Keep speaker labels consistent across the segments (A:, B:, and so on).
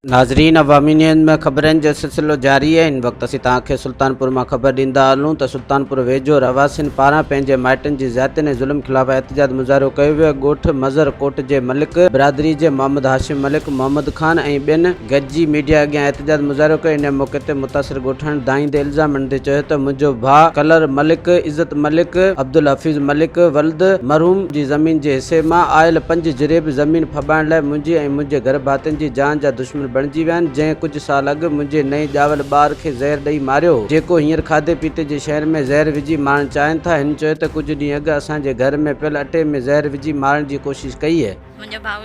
A: नाज़रीन, अवामी न्यूज़ में ख़बरनि जो सिलसिलो जारी है। इन वक्त असीं तव्हांखे सुल्तानपुर में ख़बर ॾींदा हलूं त सुल्तानपुर वेझो रहवासिन पारां पंहिंजे माइटन जी ज़ियादतين ऐं ज़ुल्म ख़िलाफ़ एहतजाज मुज़ाहिरो कयो वियो। ॻोठ मज़र कोट जे मलिक बिरादरी जे मोहम्मद हाशिम मलिक मोहम्मद खान ऐं ॿियनि गॾिजी मीडिया अॻियां एहतजाज मुज़ाहिरो कयो। इन मौक़े ते मुतासिर ॻोठनि दाईंदे इल्ज़ाम हणंदे चयो त मुंहिंजो भाउ कलर मलिक इज़त मलिक अब्दुल हफ़ीज़ मलिक वल्द मरहूम जी ज़मीन जे हिसे मां आयल 5 जिरेब ज़मीन फॿाइण लाइ मुंहिंजी ऐं मुंहिंजे घर भातियुनि जी जान जा दुश्मन बणिजी विया आहिनि। जंहिं कुझु साल अॻु मुंहिंजे नई ॼावल ॿार खे ज़हर ॾेई मारियो, जेको हींअर खाधे पीते जे शहर में ज़हर विझी मारण चाहिनि था। हिन चयो त कुझु ॾींहं अॻु असांजे घर में पियल अटे में ज़हर विझी मारण जी कोशिशि कई आहे।
B: मुंहिंजो भाउ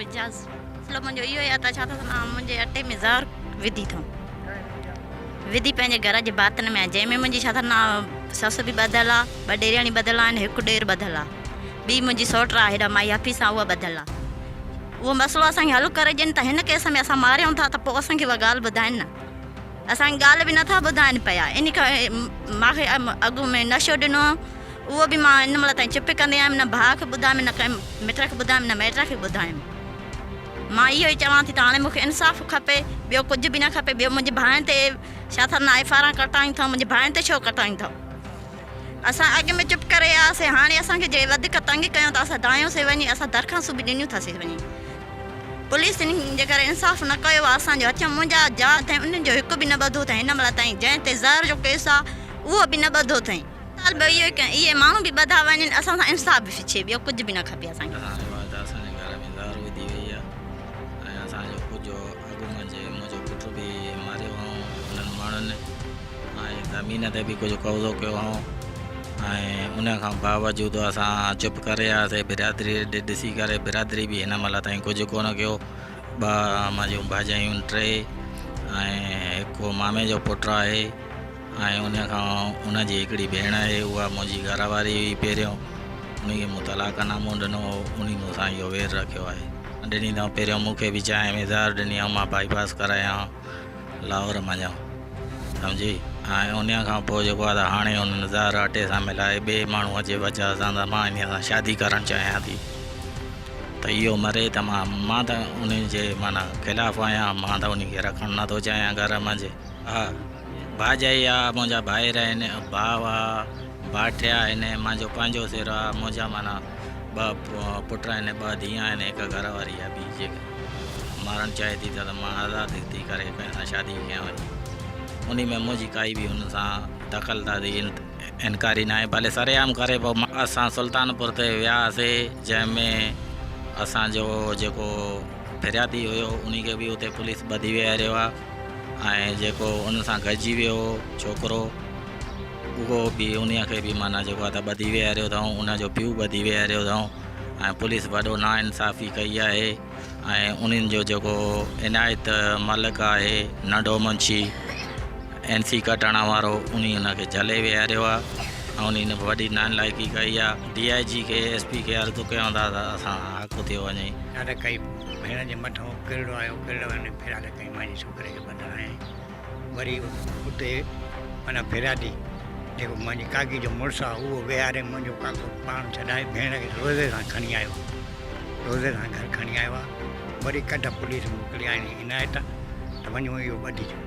B: मुंहिंजो इहो आहे त छा था मुंहिंजे अटे में ज़हर विधी पंहिंजे घर जे भातियुनि में, जंहिंमें मुंहिंजी छा था ससु बि ॿधियलु आहे, 2 ॾेराणी ॿधियलु आहिनि, 1 ॾेर ॿधियलु आहे, ॿी मुंहिंजी सौट आहे हेॾा माई हफ़ीज़ आहे, उहा ॿधियलु आहे। उहो मसइलो असांखे हल करे ॾियनि त हिन केस में असां मारियूं था त पोइ असांखे उहा ॻाल्हि ॿुधाइनि न, असांजी ॻाल्हि बि नथा ॿुधाइनि पिया। इन करे मूंखे अॻु में नशो ॾिनो, उहो बि मां इन महिल ताईं चुप कंदी आहियां, न भाउ खे ॿुधायमि, न कंहिं मिट खे ॿुधायमि, न माइट खे ॿुधायमि। मां इहो ई चवां थी त हाणे मूंखे इंसाफ़ु खपे, ॿियो कुझु बि न खपे। ॿियो मुंहिंजे भाउनि ते छा था FIR कटायूं अथऊं, मुंहिंजे भाउनि ते छो कटायूं अथऊं? असां अॻु में चुप करे आयासीं, हाणे असांखे जे वधीक तंग कयूं त असां दायोसीं वञी, असां दरख़्वास्तूं बि ॾिनियूं अथासीं वञी। पुलिस जे करे इंसाफ़ न कयो आहे असांजो। अच्छा, मुंहिंजा जात उन्हनि जो हिकु बि न ॿधो अथई हिन महिल ताईं, जंहिं ते ज़हर जो केस आहे उहो बि न ॿधो अथई। साल ॿ इहो ई इहे माण्हू बि ॿधा वञनि, असां सां इंसाफ़ बि थिए, ॿियो कुझु बि न खपे असांखे।
C: असांजे घर में ज़हर विधी वई आहे ऐं असांजो कुझु अॻु मुंहिंजो पुटु बि मारियो हुओ उन्हनि माण्हुनि ऐं ज़मीन ते बि कुझु कब्ज़ो कयो हुओ ऐं उन खां बावजूदि असां चुप करे आयासीं। बिरादरी ॾिसी करे बिरादरी बि हिन महिल ताईं कुझु कोन कयो। 2 मुंहिंजूं भाॼायूं 3 ऐं 1 मामे जो पुटु आहे ऐं उन खां उनजी हिकिड़ी भेण आहे, उहा मुंहिंजी घरवारी हुई पहिरियों, उनखे मूं तलाक़नामो ॾिनो, उन मूंसां इहो वेर रखियो आहे। ॾिनी अथऊं पहिरियों मूंखे बि चांहि में ज़हर ॾिनी ऐं मां बाईपास करायां लाहौर मञा, सम्झी। ऐं उन खां पोइ जेको आहे त हाणे हुननि ज़हर अटे सां मिलाए ॿिए माण्हू अचे वजह सां त मां इन सां शादी करणु चाहियां थी त इहो मरे त मां त उन जे माना ख़िलाफ़ु आहियां। मां त उनखे रखणु नथो चाहियां घर मंझि। हा, भाॼाई आहे, मुंहिंजा भाइर आहिनि, भाउ आहे, भाटिया आहिनि, मुंहिंजो पंहिंजो सिर आहे, मुंहिंजा माना 2 पुट आहिनि, 2 धीअ आहिनि, 1 घरवारी आहे ॿी जेका मारणु चाहे थी त मां आज़ादु थी करे कंहिंसां शादी कयां वञी। उन में मुंहिंजी काई बि हुन सां दख़लदारी इनकारी न आहे, भले सरेआम करे। पोइ असां सुल्तानपुर ते वियासीं, जंहिंमें असांजो जेको फिरियादी हुयो उनखे बि उते पुलिस ॿधी विहारियो आहे ऐं जेको उन सां गॾिजी वियो छोकिरो उहो बि उनखे बि माना जेको आहे त ॿधी विहारियो अथऊं, उनजो पीउ ॿधी विहारियो अथऊं ऐं पुलिस वॾो नाइंसाफ़ी कई आहे। ऐं उन्हनि जो जेको इनायत मलिक आहे नंढो मुंशी NC कटण वारो, उनखे जले विहारियो आहे ऐं उन वॾी नालाइकी कई आहे। DIG खे SP खे अर्ज़ु कयूं था त असां हक़ थियो वञे।
D: ॾाढा कई भेण जे मथां किरड़ो आयो, किरड़ वञे फिराद कई मुंहिंजे छोकिरे खे ॿधण ऐं वरी उते माना फिरादी जेको मुंहिंजी काकी जो मुड़ुसु आहे उहो विहारे मुंहिंजो काको पाण छॾाए भेण खे रोज़े सां खणी आयो, रोज़े सां घर खणी आयो आहे। वरी कढ पुलिस मोकिली आहिनि इनायत त वञो इहो ॿधिजो।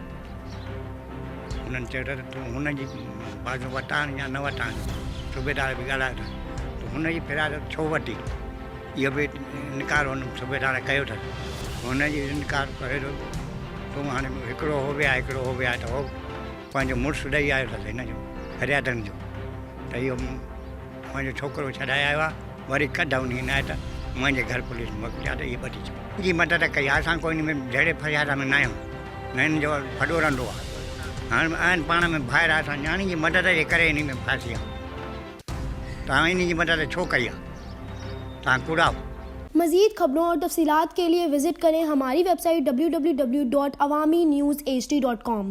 D: उन्हनि चयो त तूं हुनजी बाज़ू वटां या न वटां, सूबेदार बि ॻाल्हायो त तूं हुनजी फिराद छो वठी, इहो बि इनकार हुन सूबेदार कयो अथसि। हुनजी इनकार करे थो तूं हाणे हिकिड़ो हो बि आहे, हिकिड़ो हो बि आहे त हो पंहिंजो मुड़ुसु ॾेई आयो अथसि हिन जो फरियादनि जो त इहो मुंहिंजो छोकिरो छॾाए आयो आहे। वरी कढ उन इनायत मुंहिंजे घर पुलिस मोकिलिया त इहे ॿधी छो जी मदद कई। असां कोई में जहिड़े फरियाद में न आहियूं, न हिन जो वॾो रहंदो आहे। हाणे आहिनि पाण में ॿाहिरि असां न्याणी जी मदद जे करे इन में फासी आहे। तव्हां इन जी मदद छो कई आहे? तव्हां कुड़ाओ।
E: मज़ीद खबरों और तफसीलात के लिए विजिट करें हमारी वेबसाइट www.awamiNewsHD.com।